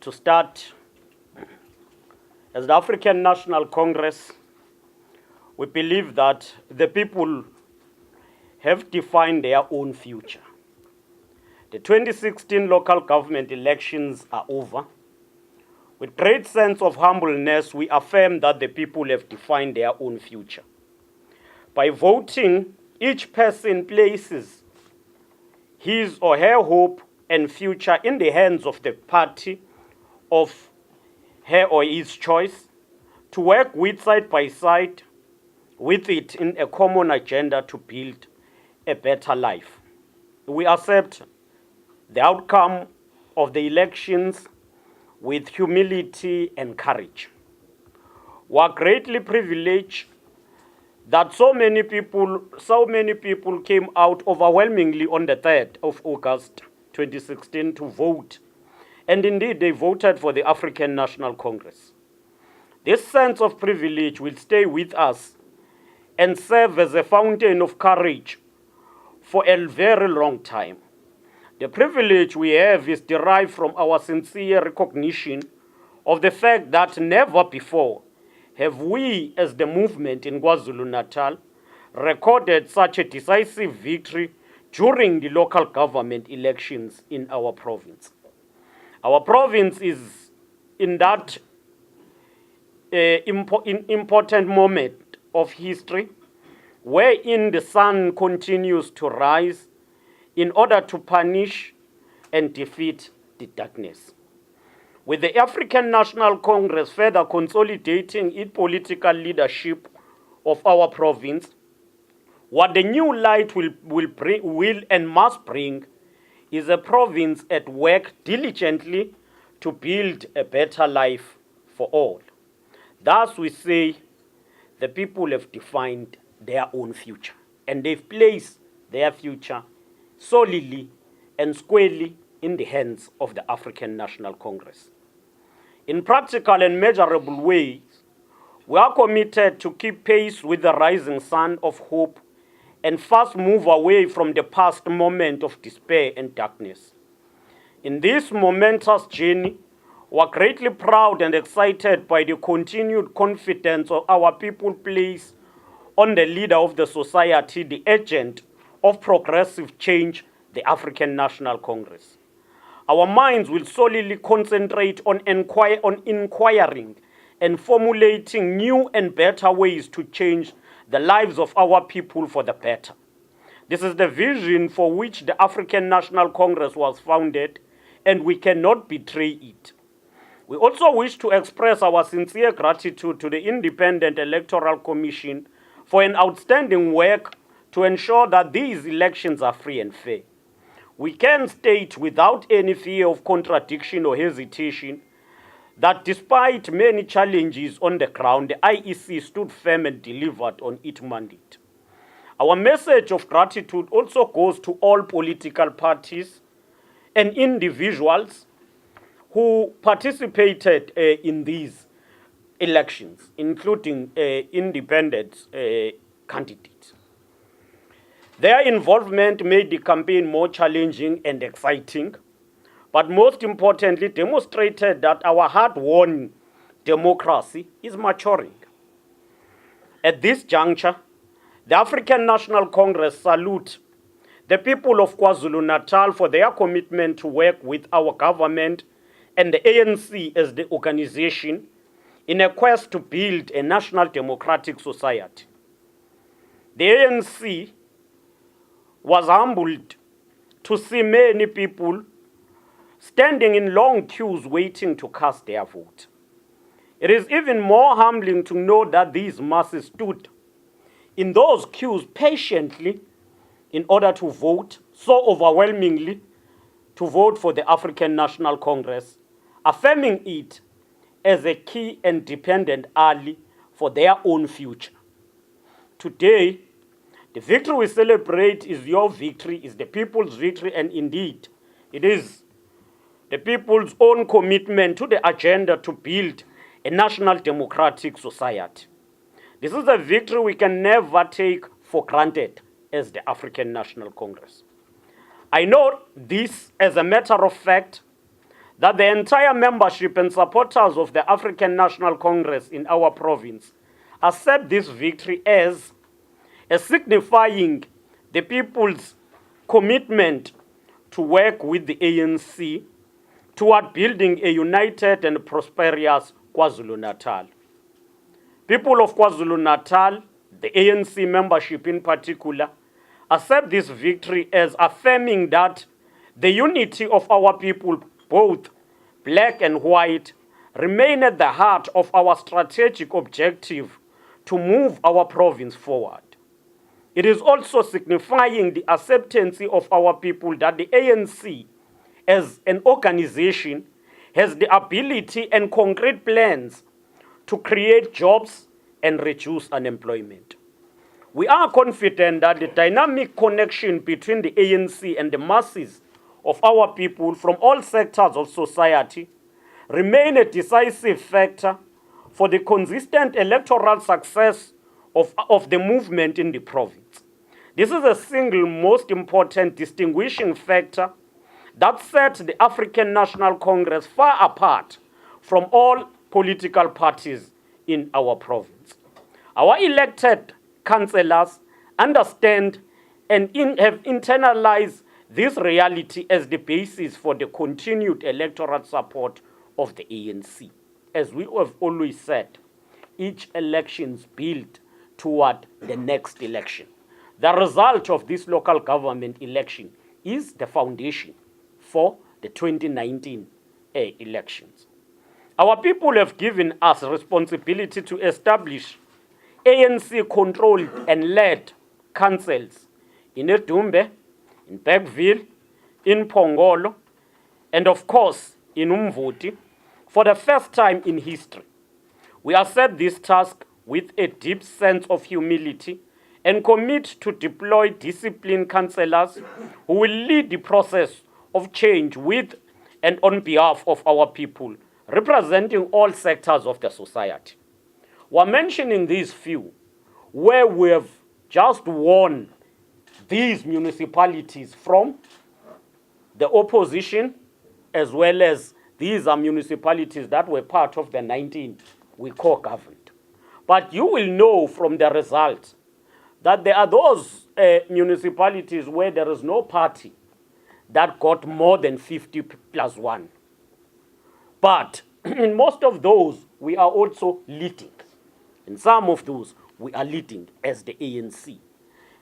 To start, as the African National Congress, we believe that the people have defined their own future. The 2016 local government elections are over. With great sense of humbleness, we affirm that the people have defined their own future. By voting, each person places his or her hope and future in the hands of the party of her or his choice, to work with side by side with it in a common agenda to build a better life. We accept the outcome of the elections with humility and courage. We are greatly privileged that so many people came out overwhelmingly on the 3rd of August 2016 to vote. And indeed, they voted for the African National Congress. This sense of privilege will stay with us and serve as a fountain of courage for a very long time. The privilege we have is derived from our sincere recognition of the fact that never before have we, as the movement in KwaZulu-Natal, recorded such a decisive victory during the local government elections in our province. Our province is in that important moment of history wherein the sun continues to rise in order to punish and defeat the darkness. With the African National Congress further consolidating its political leadership of our province, what the new light will and must bring is a province at work diligently to build a better life for all. Thus we say the people have defined their own future, and they've placed their future solidly and squarely in the hands of the African National Congress. In practical and measurable ways, we are committed to keep pace with the rising sun of hope and fast move away from the past moment of despair and darkness. In this momentous journey, we are greatly proud and excited by the continued confidence of our people place on the leader of the society, the agent of progressive change, the African National Congress. Our minds will solely concentrate on inquiring and formulating new and better ways to change the lives of our people for the better. This is the vision for which the African National Congress was founded, and we cannot betray it. We also wish to express our sincere gratitude to the Independent Electoral Commission for an outstanding work to ensure that these elections are free and fair. We can state without any fear of contradiction or hesitation that despite many challenges on the ground, the IEC stood firm and delivered on its mandate. Our message of gratitude also goes to all political parties and individuals who participated in these elections, including independent candidates. Their involvement made the campaign more challenging and exciting, but most importantly demonstrated that our hard-won democracy is maturing. At this juncture, the African National Congress salutes the people of KwaZulu-Natal for their commitment to work with our government and the ANC as the organization in a quest to build a national democratic society. The ANC was humbled to see many people standing in long queues waiting to cast their vote. It is even more humbling to know that these masses stood in those queues patiently in order to vote so overwhelmingly to vote for the African National Congress, affirming it as a key and dependent ally for their own future. Today, the victory we celebrate is your victory, is the people's victory, and indeed, it is the people's own commitment to the agenda to build a national democratic society. This is a victory we can never take for granted as the African National Congress. I know this as a matter of fact that the entire membership and supporters of the African National Congress in our province accept this victory as signifying the people's commitment to work with the ANC toward building a united and prosperous KwaZulu-Natal. People of KwaZulu-Natal, the ANC membership in particular, accept this victory as affirming that the unity of our people, both black and white, remain at the heart of our strategic objective to move our province forward. It is also signifying the acceptance of our people that the ANC, as an organization, has the ability and concrete plans to create jobs and reduce unemployment. We are confident that the dynamic connection between the ANC and the masses of our people from all sectors of society remain a decisive factor for the consistent electoral success of the movement in the province. This is the single most important distinguishing factor that sets the African National Congress far apart from all political parties in our province. Our elected councillors understand and have internalized this reality as the basis for the continued electoral support of the ANC. As we have always said, each election is built toward the next election. The result of this local government election is the foundation for the 2019 elections. Our people have given us responsibility to establish ANC-controlled and led councils in Edumbe, in Bergville, in Pongolo, and of course in Umvoti for the first time in history. We accept this task with a deep sense of humility and commit to deploy disciplined councillors who will lead the process of change with and on behalf of our people, representing all sectors of the society. We're mentioning these few, where we have just won these municipalities from the opposition, as well as these are municipalities that were part of the 19 we co-governed. But you will know from the results that there are those municipalities where there is no party that got more than 50 plus 1. But in most of those, we are also leading. In some of those, we are leading as the ANC.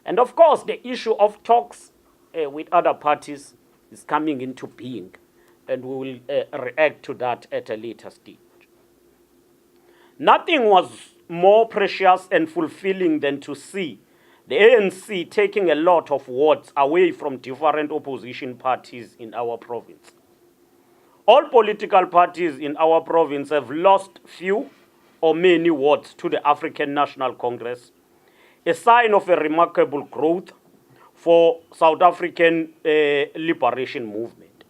And of course, the issue of talks with other parties is coming into being, and we will react to that at a later stage. Nothing was more precious and fulfilling than to see the ANC taking a lot of wards away from different opposition parties in our province. All political parties in our province have lost few or many wards to the African National Congress, a sign of a remarkable growth for South African liberation movement.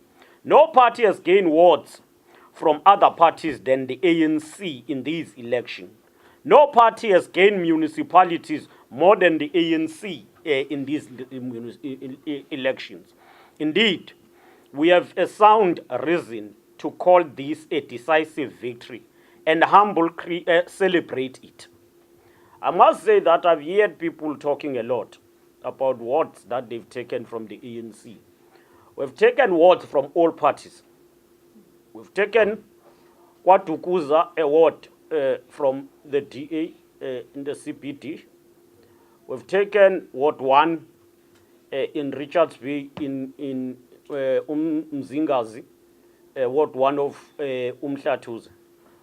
No party has gained wards from other parties than the ANC in these elections. No party has gained municipalities more than the ANC in these elections. Indeed, we have a sound reason to call this a decisive victory and celebrate it. I must say that I've heard people talking a lot about wards that they've taken from the ANC. We've taken wards from all parties. We've taken Kwatukuza award from the DA in the CPD. We've taken Ward 1 in Richards Bay in Mzingazi, Ward 1 of Umhlatuze.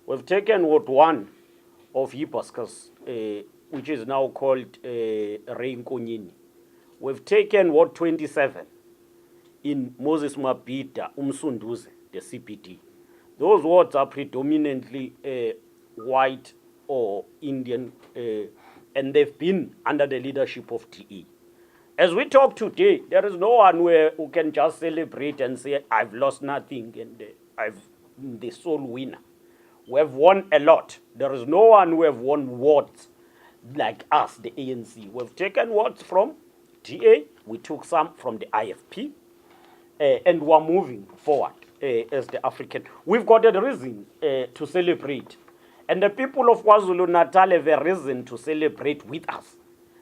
We've taken Ward 1 of Hibiscus, which is now called Reinkonyini. We've taken Ward 27 in Moses Mabhida, Umsunduze, the CPD. Those wards are predominantly white or Indian, and they've been under the leadership of DA. As we talk today, there is no one who can just celebrate and say, I've lost nothing and I'm the sole winner. We have won a lot. There is no one who have won wards like us, the ANC. We've taken wards from DA, we took some from the IFP, and we're moving forward. as the African. We've got a reason to celebrate. And the people of KwaZulu-Natal have a reason to celebrate with us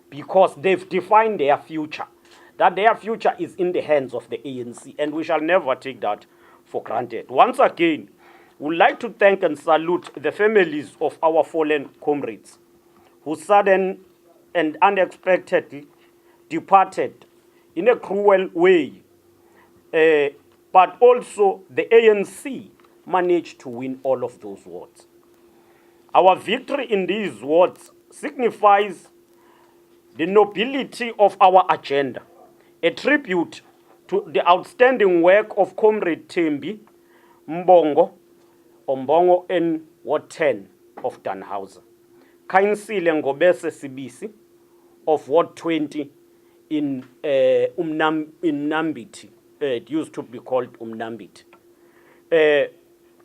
because they've defined their future. That their future is in the hands of the ANC, and we shall never take that for granted. Once again, we'd like to thank and salute the families of our fallen comrades who sudden and unexpectedly departed in a cruel way. But also the ANC managed to win all of those wards. Our victory in these wards signifies the nobility of our agenda, a tribute to the outstanding work of Comrade Thembi Mbongo in Ward 10 of Danhauser, Khainsile Ngobese Sibisi of Ward 20 in Mnambiti. It used to be called Umnambiti.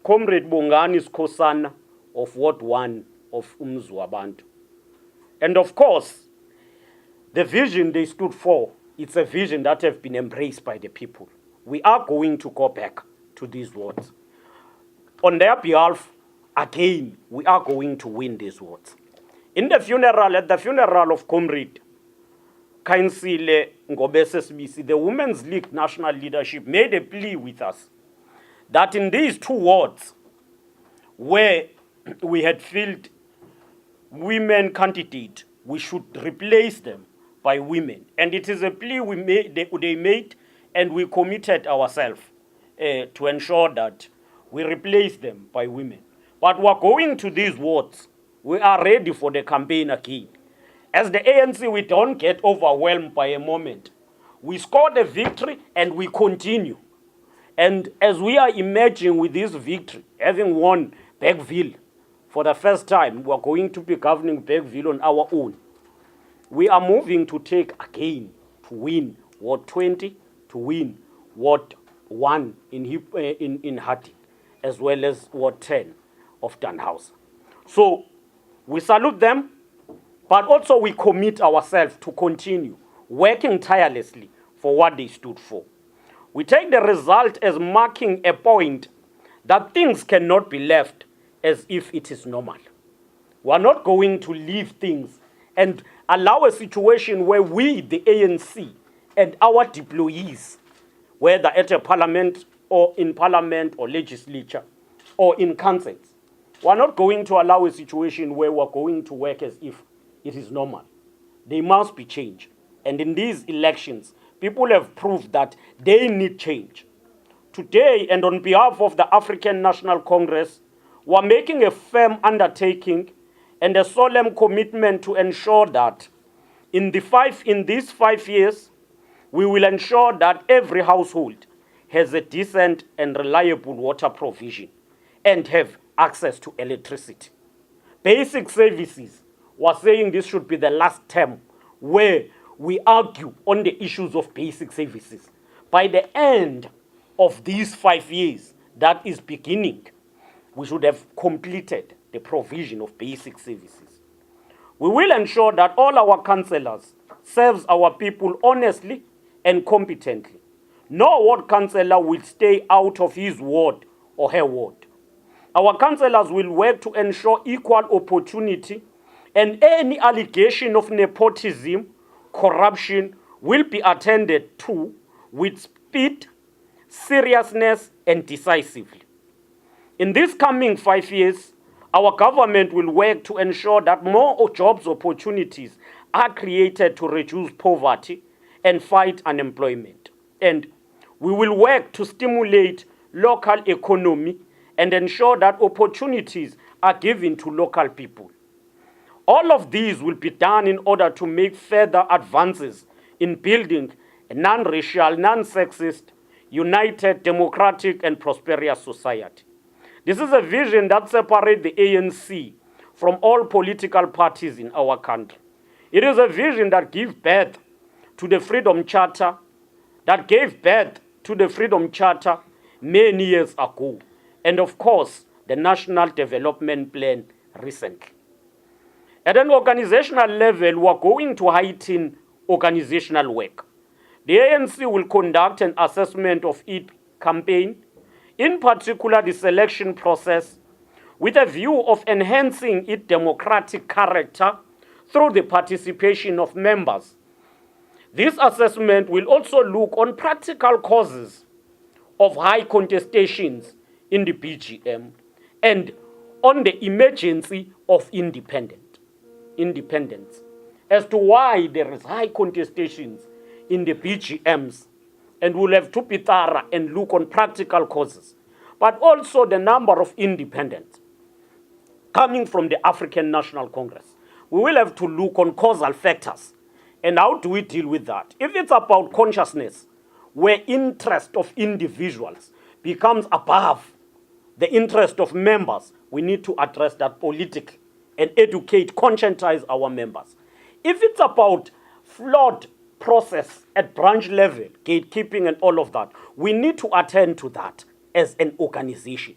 Comrade Bongani Skosana of Ward 1 of Umzwabantu. And of course, the vision they stood for, it's a vision that has been embraced by the people. We are going to go back to these wards. On their behalf, again, we are going to win these wards. At the funeral of Comrade Khainsile Ngobese Sibisi, the Women's League national leadership made a plea with us that in these two wards where we had filled women candidates, we should replace them by women. And it is a plea they made, and we committed ourselves to ensure that we replace them by women. But we're going to these wards. We are ready for the campaign again. As the ANC, we don't get overwhelmed by a moment. We scored a victory and we continue. And as we are emerging with this victory, having won Bergville for the first time, we are going to be governing Bergville on our own. We are moving to take again, to win Ward 20, to win Ward 1 in Hati, as well as Ward 10 of Danhauser. So we salute them, but also we commit ourselves to continue working tirelessly for what they stood for. We take the result as marking a point that things cannot be left as if it is normal. We are not going to leave things and allow a situation where we, the ANC, and our deployees, whether at a parliament or legislature or in councils, we are not going to allow a situation where we are going to work as if it is normal. They must be changed. And in these elections, people have proved that they need change. Today, and on behalf of the African National Congress, we are making a firm undertaking and a solemn commitment to ensure that in these 5 years, we will ensure that every household has a decent and reliable water provision and have access to electricity. Basic services, we're saying this should be the last term where we argue on the issues of basic services. By the end of these 5 years that is beginning, we should have completed the provision of basic services. We will ensure that all our councillors serve our people honestly and competently. No ward councillor will stay out of his ward or her ward. Our councillors will work to ensure equal opportunity, and any allegation of nepotism, corruption will be attended to with speed, seriousness, and decisively. In these coming 5 years, our government will work to ensure that more jobs opportunities are created to reduce poverty and fight unemployment. And we will work to stimulate local economy and ensure that opportunities are given to local people. All of these will be done in order to make further advances in building a non-racial, non-sexist, united, democratic, and prosperous society. This is a vision that separates the ANC from all political parties in our country. It is a vision that gives birth to the Freedom Charter, many years ago, and of course, the National Development Plan recently. At an organizational level, we are going to heighten organizational work. The ANC will conduct an assessment of its campaign in particular the selection process, with a view of enhancing its democratic character through the participation of members. This assessment will also look on practical causes of high contestations in the BGM and on the emergency of independence as to why there is high contestations in the BGMs, and we'll have to be thorough and look on practical causes, but also the number of independents coming from the African National Congress. We will have to look on causal factors and how do we deal with that. If it's about consciousness, where interest of individuals becomes above the interest of members, we need to address that politically and educate, conscientize our members. If it's about flawed process at branch level, gatekeeping and all of that, we need to attend to that as an organization.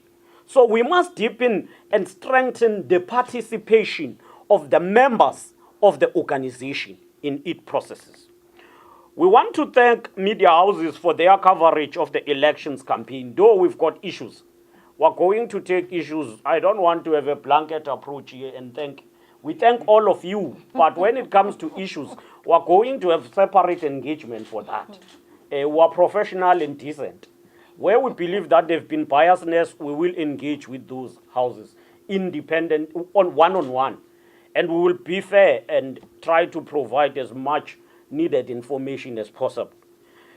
So we must deepen and strengthen the participation of the members of the organization in its processes. We want to thank media houses for their coverage of the elections campaign. Though we've got issues, we're going to take issues. I don't want to have a blanket approach here and we thank all of you. But when it comes to issues, we're going to have separate engagement for that. We're professional and decent. Where we believe that there have been biasness, we will engage with those houses, independent, on one-on-one. And we will be fair and try to provide as much needed information as possible.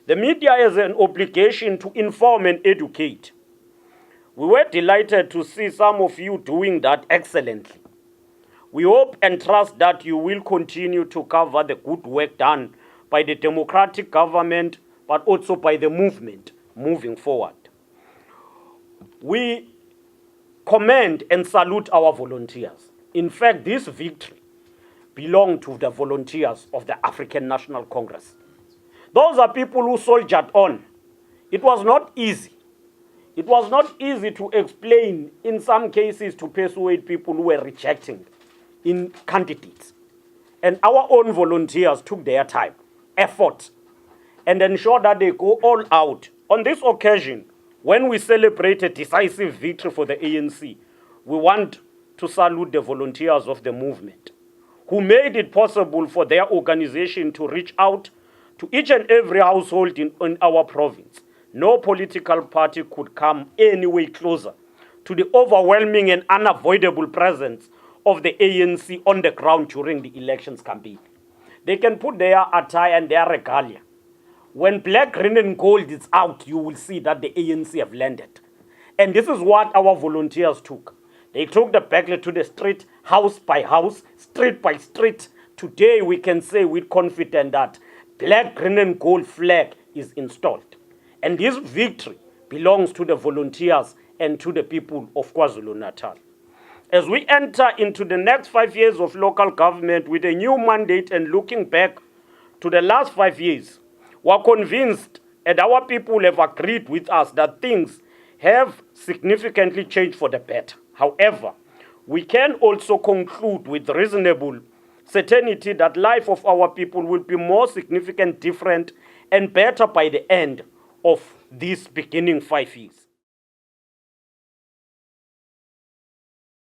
The media has an obligation to inform and educate. We were delighted to see some of you doing that excellently. We hope and trust that you will continue to cover the good work done by the democratic government, but also by the movement moving forward. We commend and salute our volunteers. In fact, this victory belonged to the volunteers of the African National Congress. Those are people who soldiered on. It was not easy. It was not easy to explain, in some cases, to persuade people who were rejecting in candidates. And our own volunteers took their time, effort, and ensured that they go all out. On this occasion, when we celebrate a decisive victory for the ANC, we want to salute the volunteers of the movement who made it possible for their organization to reach out to each and every household in our province. No political party could come any way closer to the overwhelming and unavoidable presence of the ANC on the ground during the elections campaign. They can put their attire and their regalia. When black, green, and gold is out, you will see that the ANC have landed. And this is what our volunteers took. They took the battle to the street, house by house, street by street. Today, we can say with confidence that black, green, and gold flag is installed. And this victory belongs to the volunteers and to the people of KwaZulu-Natal. As we enter into the next 5 years of local government with a new mandate and looking back to the last 5 years, we're convinced and our people have agreed with us that things have significantly changed for the better. However, we can also conclude with reasonable certainty that life of our people will be more significant, different, and better by the end of these beginning 5 years.